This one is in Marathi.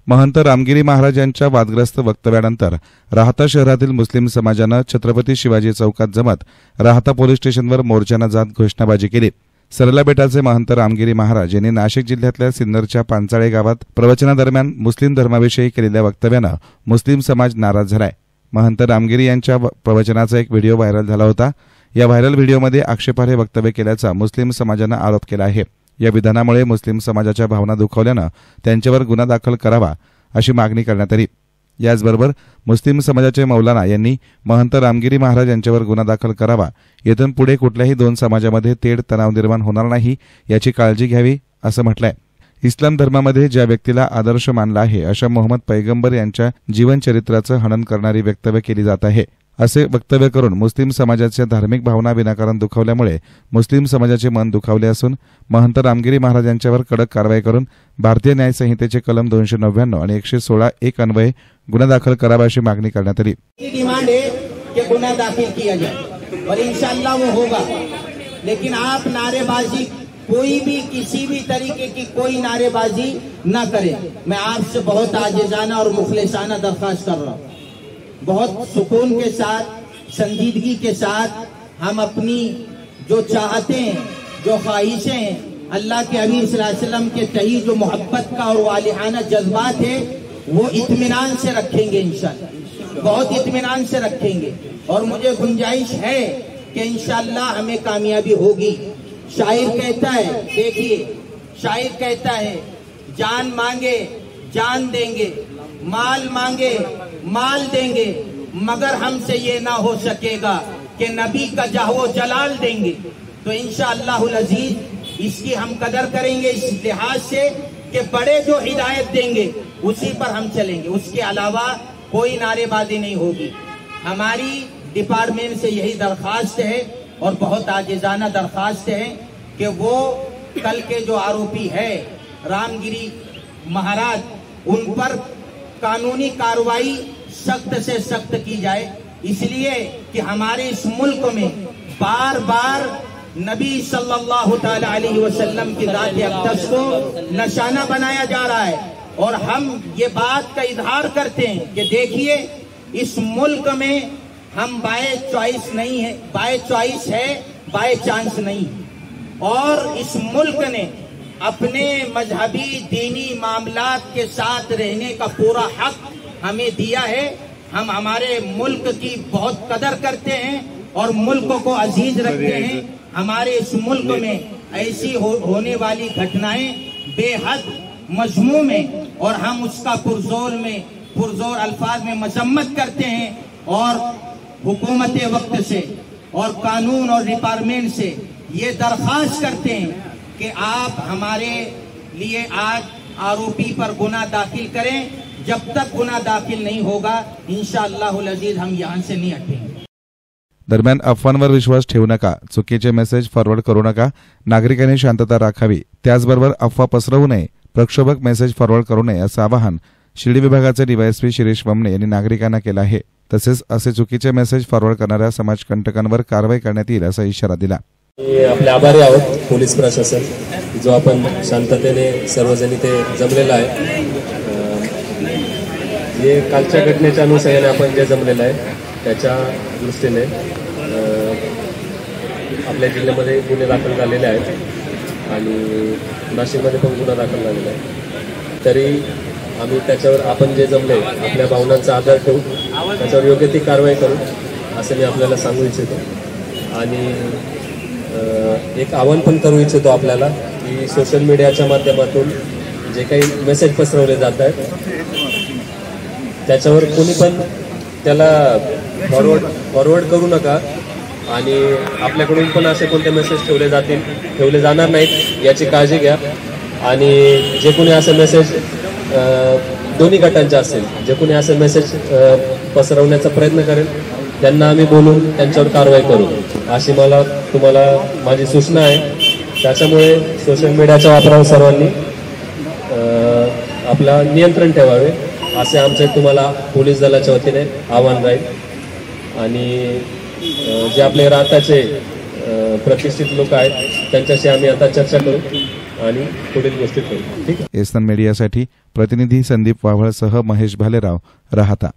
महंत रामगिरी महाराज यांच्या वादग्रस्त वक्तव्यानंतर राहता शहरातील मुस्लिम समाजानं छत्रपती शिवाजी चौकात जमत राहता पोलीस स्टेशनवर मोर्चानं जात घोषणाबाजी केली। सरला बेटाचे महंत रामगिरी महाराज यांनी नाशिक जिल्ह्यातल्या सिन्नरच्या पांचाळे गावात प्रवचनादरम्यान मुस्लिम धर्माविषयी केलेल्या वक्तव्यानं मुस्लिम समाज नाराज झालाय। महंत रामगिरी यांच्या प्रवचनाचा एक व्हिडिओ व्हायरल झाला होता। या व्हायरल व्हिडिओमध्ये आक्षेपार्ह वक्तव्य केल्याचा मुस्लिम समाजानं आरोप केला आहे। या विधानामुळे मुस्लिम समाजाच्या भावना दुखावल्यानं त्यांच्यावर गुन्हा दाखल करावा अशी मागणी करण्यात आली। याचबरोबर मुस्लिम समाजाचे मौलाना यांनी महंत रामगिरी महाराज यांच्यावर गुन्हा दाखल करावा, येथून पुढे कुठल्याही दोन समाजामध्ये तेढ तणाव निर्माण होणार नाही याची काळजी घ्यावी असं म्हटलंय। इस्लाम धर्मामध्ये ज्या व्यक्तीला आदर्श मानला आहे अशा मोहम्मद पैगंबर यांच्या जीवनचरित्राचं हनन करणारी वक्तव्य केली जात आहे। असे वक्तव्य करून मुस्लिम समाजाच्या धार्मिक भावना विनाकारण दुखावल्यामुळे मुस्लिम समाजाचे मन दुखावले असून महंत रामगिरी महाराज यांच्यावर कडक कारवाई करून भारतीय न्याय संहितेचे कलम 299 आणि 116(1) अन्वये गुन्हा दाखल करावा अशी मागणी करण्यात आली। डिमांड है कि गुन्हा दाखिल किया जाए और इंशाअल्लाह वो होगा, लेकिन आप नारेबाजी कोई भी किसी भी तरीके की कोई नारेबाजी न करें। मैं आपसे बहुत आजिज़ाना और मुखलिसाना दरख्वास्त कर रहा हूँ। बहुत सुकून के साथ, संजीदगी के साथ हम अपनी जो चाहते हैं, जो ख्वाहिशें हैं, अल्लाह के अमीर सल्लल्लाहु अलैहि वसल्लम के तही जो मोहब्बत का और वालिहाना जज्बात है वो इत्मीनान से रखेंगे इंशाअल्लाह, बहुत इत्मीनान से रखेंगे। और मुझे गुंजाइश है कि इंशाअल्लाह हमें कामयाबी होगी। शायर कहता है, देखिए शायर कहता है, जान मांगे जान देंगे, माल मांगे माल देंगे, मगर हमसे ये ना हो सकेगा कि नबी का जाहो जलाल देंगे। तो इंशाअल्लाहुल अजीज इसकी हम कदर करेंगे इस लिहाज से कि बड़े जो हिदायत देंगे उसी पर हम चलेंगे, उसके अलावा कोई नारेबाजी नहीं होगी। हमारी डिपार्टमेंट से यही दरख्वास्त है और बहुत आजिज़ाना दरख्वास्त है कि वो कल के जो आरोपी है रामगिरी महाराज, उन पर कानूनी कार्रवाई सख्त से सख्त की जाए, इसलिए कि हमारे इस मुल्क में बार बार नबी सल्लल्लाहु तआला अलैहि वसल्लम की जात अक़दस को निशाना बनाया जा रहा है। और हम ये बात का इजहार करते हैं कि देखिए इस मुल्क में हम बाय चॉइस नहीं है, बाय चॉइस है, बाय चांस नहीं। और इस मुल्क ने अपने मजहबी दीनी मामलात के साथ रहने का पूरा हक हमें दिया है। हम हमारे मुल्क की बहुत कदर करते हैं और मुल्क को अजीज रखते हैं। हमारे इस मुल्क में ऐसी होने वाली घटनाएं बेहद मजमूम है और हम उसका पुरजोर अल्फाज में मजम्मत करते हैं और हुकूमत वक्त से और कानून और डिपार्टमेंट से ये दरख्वास्त करते हैं कि आप हमारे लिए आज आरोपी पर गुनाह दाखिल करें। जब तक गुनाह दाखिल नहीं होगा इंशाअल्लाहुल अजीज हम यहाँ से नहीं हटेंगे। दरम्यान अफवांवर विश्वास ठेवू नका, चुकीचे मेसेज फॉरवर्ड करू नका, नागरिकांनी शांतता राखावी, त्याचबरोबर अफवा पसरवू नये, प्रक्षोभक मेसेज फॉरवर्ड करू नये असं आवाहन शिर्डी विभागाचे डीवायएसपी शिरीष वमने यांनी नागरिकांना केलं आहे। तसेच असे चुकीचे मेसेज फॉरवर्ड करणाऱ्या समाजकंटकांवर कारवाई करण्यात येईल असा इशारा दिला। आपले आभारी आहोत पोलीस प्रशासन, जो आपण शांततेने सर्वजणी ते जमलेला आहे। हे कालच्या घटनेच्या अनुषंगाने आपण जे जमलेलं आहे त्याच्या दृष्टीने आपल्या जिल्ह्यामध्ये गुन्हे दाखल झालेले आहेत आणि नाशिकमध्ये पण गुन्हा दाखल झालेला आहे। तरी आम्ही त्याच्यावर आपण जे जमले आपल्या भावनांचा आधार ठेवू, त्याच्यावर योग्य ती कारवाई करू असं मी आपल्याला सांगू इच्छितो। आणि एक आवाहन पण करू इच्छितो आपल्याला की सोशल मीडियाच्या माध्यमातून जे काही मेसेज पसरवले जात आहेत त्याच्यावर कोणी पण त्याला फॉरवर्ड करू नका आणि आपल्याकडून पण असे कोणते मेसेज ठेवले जाणार नाहीत याची काळजी घ्या। आणि जे कोणी असे मेसेज दोन्ही गटांचे असेल, जे कोणी असे मेसेज पसरवण्याचा प्रयत्न करेल त्यांना आम्ही बोलून त्यांच्यावर कारवाई करू अशी मला तुम्हाला माझी सूचना आहे। त्याच्यामुळे सोशल मीडियाच्या वापरावर सर्वांनी आपला नियंत्रण ठेवावे असे आमचे तुम्हाला पोलीस दलाच्या वतीने आवाहन राहील। आणि जे आपले राहताचे प्रतिष्ठित लोक आहेत त्यांच्याशी आम्ही आता चर्चा करू। आणि पुढील गोष्टी करू. ठीक आहे. एसन मीडियासाठी प्रतिनिधी संदीप वाव्हळसह महेश भालेराव, राहता.